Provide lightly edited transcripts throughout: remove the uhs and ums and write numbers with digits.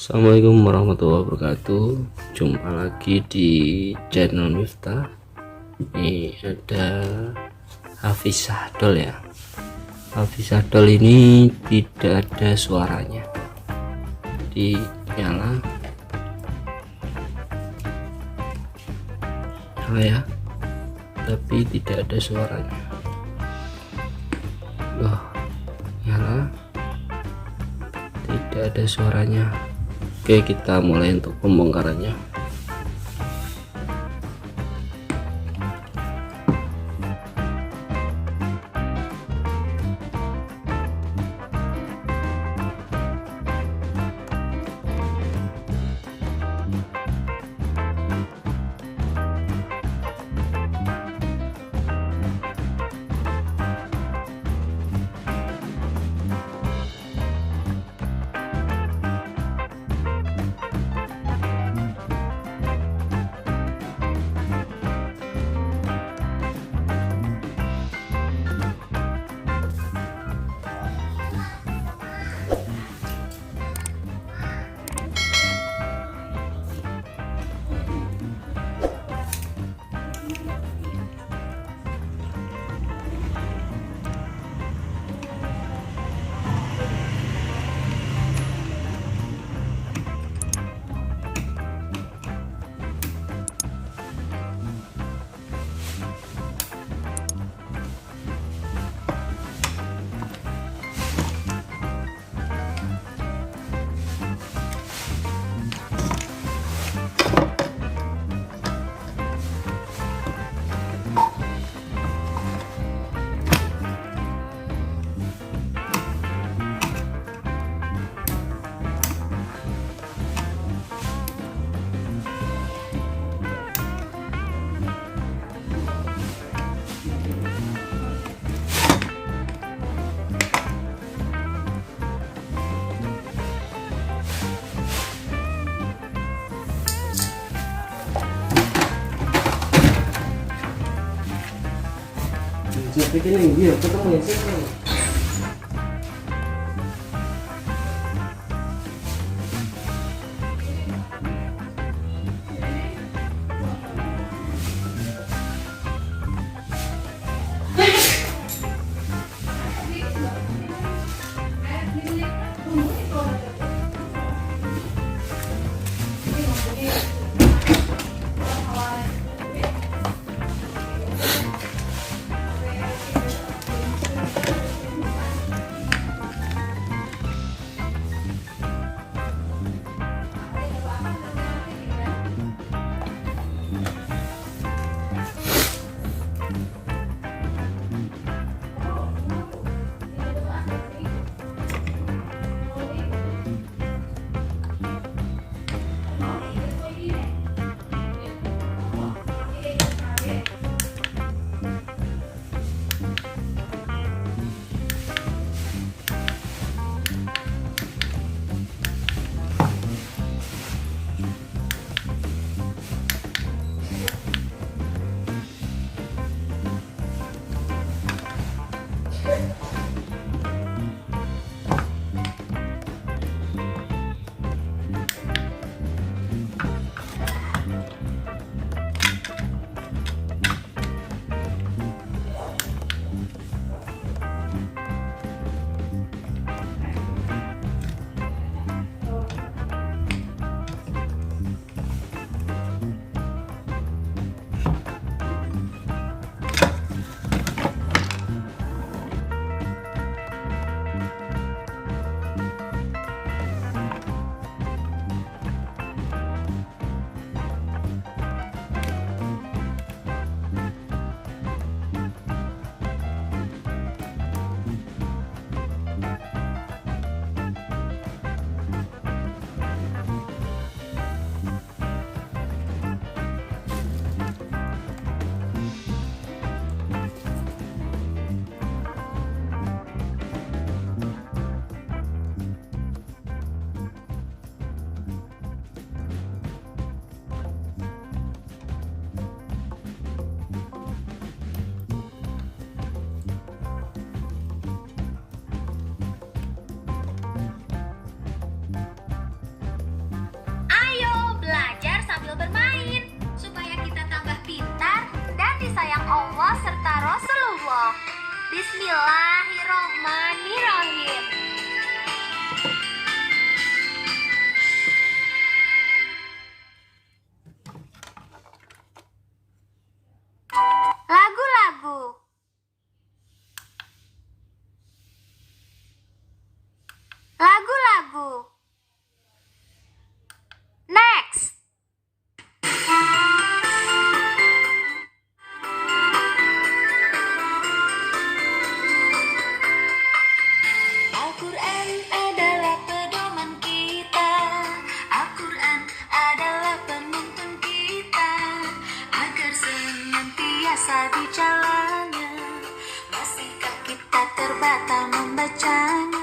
Assalamualaikum warahmatullahi wabarakatuh. Jumpa lagi di channel Miftah. Ini ada Hafiz Sahdol ya. Hafiz Sahdol ini tidak ada suaranya. Jadi nyala ya, tapi tidak ada suaranya. Loh, nyala, tidak ada suaranya. Oke, kita mulai untuk pembongkarannya. Saya pikir ini dia ketemu yang sini. Bismillahirrohmanirrohim. Lagu-lagu. Lagu-lagu. Next. Al-Quran adalah pedoman kita. Al-Quran adalah penuntun kita, agar senantiasa di jalannya. Masihkah kita terbata membacanya?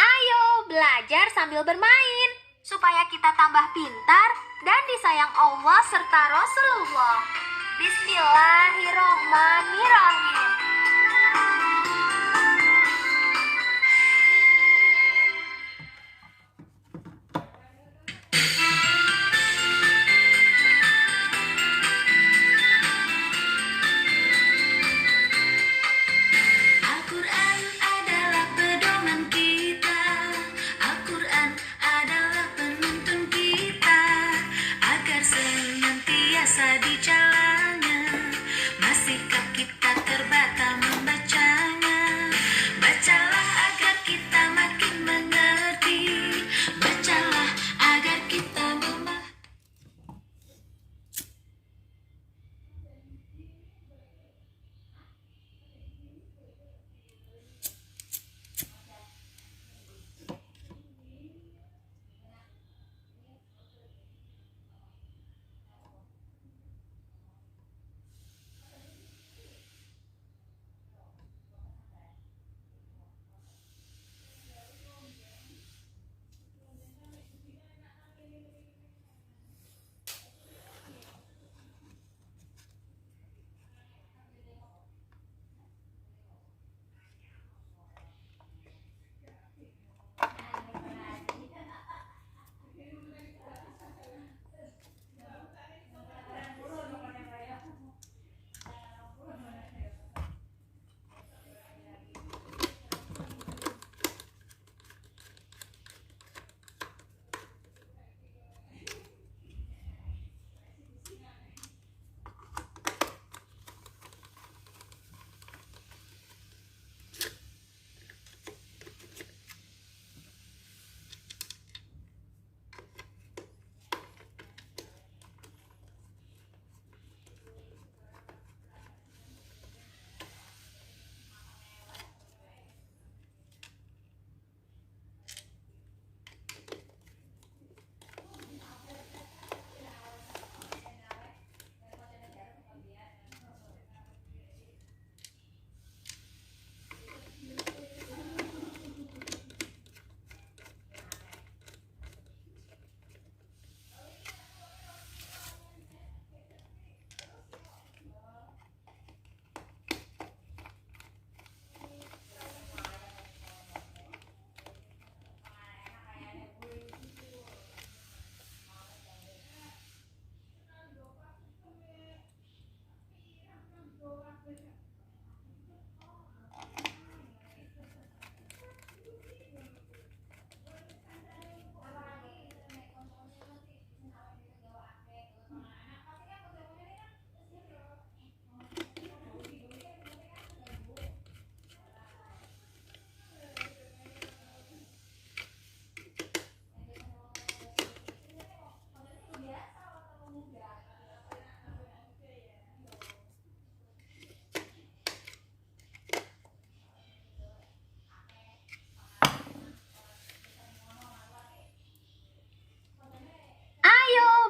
Ayo belajar sambil bermain, supaya kita tambah pintar dan disayang Allah serta Rasulullah. Bismillahirrohmanirrohim. Al-Quran adalah pedoman kita. Al-Quran adalah penuntun kita, agar senantiasa di jalannya. Masihkah kita terbata membacanya? Bacalah agar kita makin mengerti. Bacalah agar kita memahami.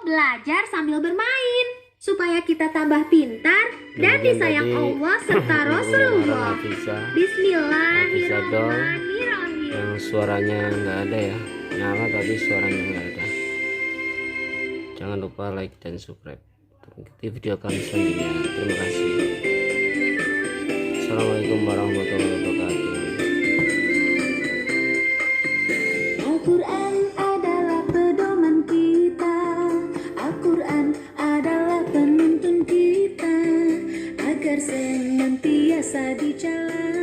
Belajar sambil bermain, supaya kita tambah pintar dan disayang Allah serta Rasulullah. Bismillahirrohmanirrohim. Yang suaranya nggak ada ya, nyala tapi suaranya nggak ada. Jangan lupa like dan subscribe untuk mengikuti video kami selanjutnya. Terima kasih. Assalamualaikum warahmatullahi wabarakatuh. Al-Quran adalah pedoman kita. Al-Quran adalah penuntun kita. agar senantiasa di jalan